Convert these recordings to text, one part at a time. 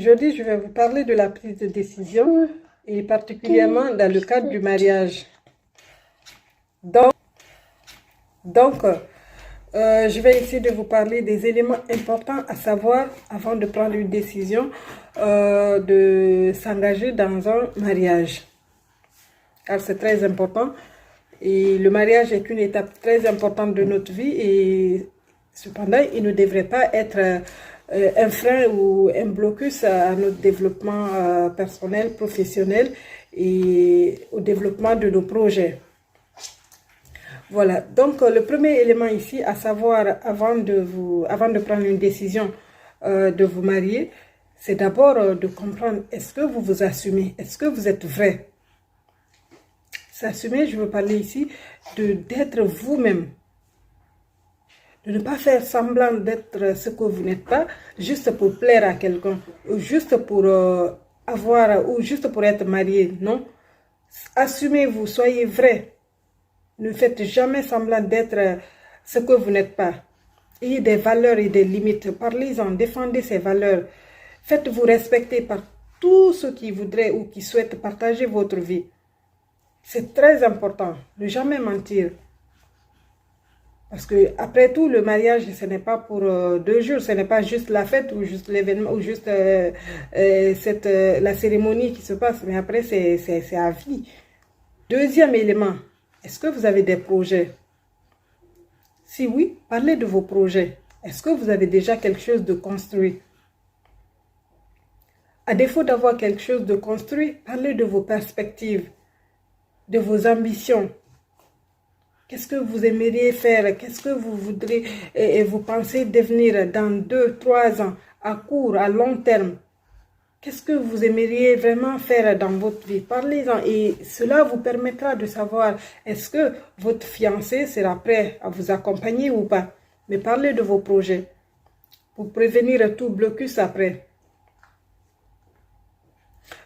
Aujourd'hui, je vais vous parler de la prise de décision et particulièrement dans le cadre du mariage. Donc, je vais essayer de vous parler des éléments importants à savoir avant de prendre une décision de s'engager dans un mariage. Car c'est très important et le mariage est une étape très importante de notre vie et cependant, il ne devrait pas être un frein ou un blocus à notre développement personnel, professionnel et au développement de nos projets. Voilà, donc le premier élément ici à savoir avant de prendre une décision de vous marier, c'est d'abord de comprendre, est-ce que vous vous assumez? Est-ce que vous êtes vrai? S'assumer, je veux parler ici d'être vous-même. De ne pas faire semblant d'être ce que vous n'êtes pas, juste pour plaire à quelqu'un, ou juste pour ou juste pour être marié, non. Assumez-vous, soyez vrai. Ne faites jamais semblant d'être ce que vous n'êtes pas. Ayez des valeurs et des limites. Parlez-en, défendez ces valeurs. Faites-vous respecter par tous ceux qui voudraient ou qui souhaitent partager votre vie. C'est très important. Ne jamais mentir. Parce que après tout, le mariage, ce n'est pas pour 2 jours, ce n'est pas juste la fête ou juste l'événement ou juste la cérémonie qui se passe, mais après, c'est à vie. Deuxième élément, est-ce que vous avez des projets? Si oui, parlez de vos projets. Est-ce que vous avez déjà quelque chose de construit? À défaut d'avoir quelque chose de construit, parlez de vos perspectives, de vos ambitions. Qu'est-ce que vous aimeriez faire? Qu'est-ce que vous voudrez et vous pensez devenir dans 2, 3 ans, à court, à long terme? Qu'est-ce que vous aimeriez vraiment faire dans votre vie? Parlez-en et cela vous permettra de savoir est-ce que votre fiancé sera prêt à vous accompagner ou pas. Mais parlez de vos projets pour prévenir tout blocus après.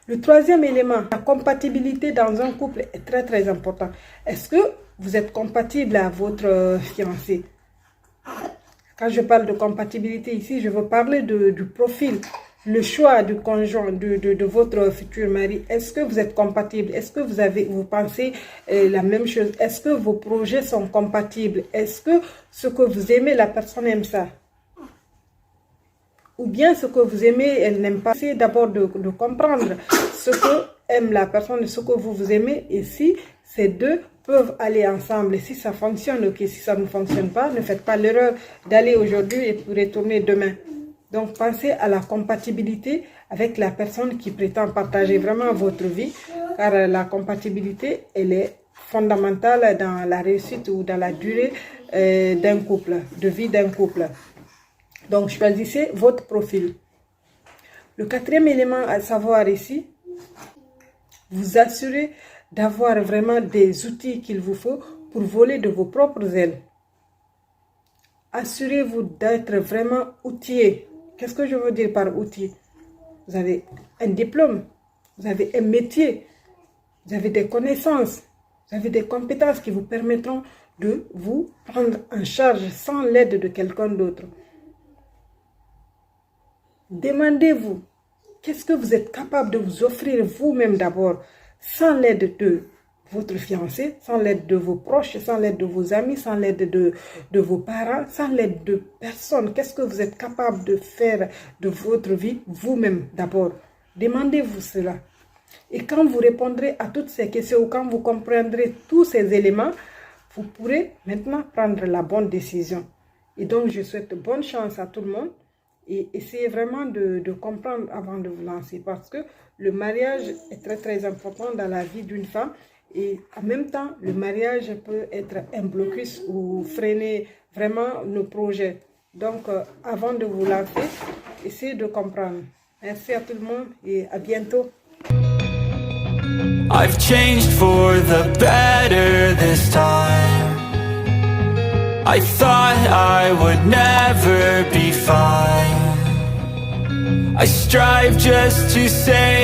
Le troisième élément, la compatibilité dans un couple est très très important. Est-ce que vous êtes compatible à votre fiancé? Quand je parle de compatibilité ici, je veux parler du profil, le choix du conjoint, de votre futur mari. Est-ce que vous êtes compatible? Est-ce que vous pensez la même chose? Est-ce que vos projets sont compatibles? Est-ce que ce que vous aimez, la personne aime ça? Ou bien ce que vous aimez, elle n'aime pas. Essayez d'abord de comprendre ce que aime la personne et ce que vous aimez. Et si ces deux peuvent aller ensemble, et si ça fonctionne, ok. Si ça ne fonctionne pas, ne faites pas l'erreur d'aller aujourd'hui et pour retourner demain. Donc, pensez à la compatibilité avec la personne qui prétend partager vraiment votre vie. Car la compatibilité, elle est fondamentale dans la réussite ou dans la durée d'un couple, de vie d'un couple. Donc, choisissez votre profil. Le quatrième élément à savoir ici, vous assurez d'avoir vraiment des outils qu'il vous faut pour voler de vos propres ailes. Assurez-vous d'être vraiment outillé. Qu'est-ce que je veux dire par outil? Vous avez un diplôme, vous avez un métier, vous avez des connaissances, vous avez des compétences qui vous permettront de vous prendre en charge sans l'aide de quelqu'un d'autre. Demandez-vous, qu'est-ce que vous êtes capable de vous offrir vous-même d'abord, sans l'aide de votre fiancé, sans l'aide de vos proches, sans l'aide de vos amis, sans l'aide de vos parents, sans l'aide de personne. Qu'est-ce que vous êtes capable de faire de votre vie vous-même d'abord? Demandez-vous cela. Et quand vous répondrez à toutes ces questions, ou quand vous comprendrez tous ces éléments, vous pourrez maintenant prendre la bonne décision. Et donc, je souhaite bonne chance à tout le monde. Et essayez vraiment de comprendre avant de vous lancer parce que le mariage est très très important dans la vie d'une femme et en même temps le mariage peut être un blocus ou freiner vraiment nos projets. Donc avant de vous lancer, essayez de comprendre. Merci à tout le monde et à bientôt. I've changed for the better this time. I thought I would never be fine. I strive just to say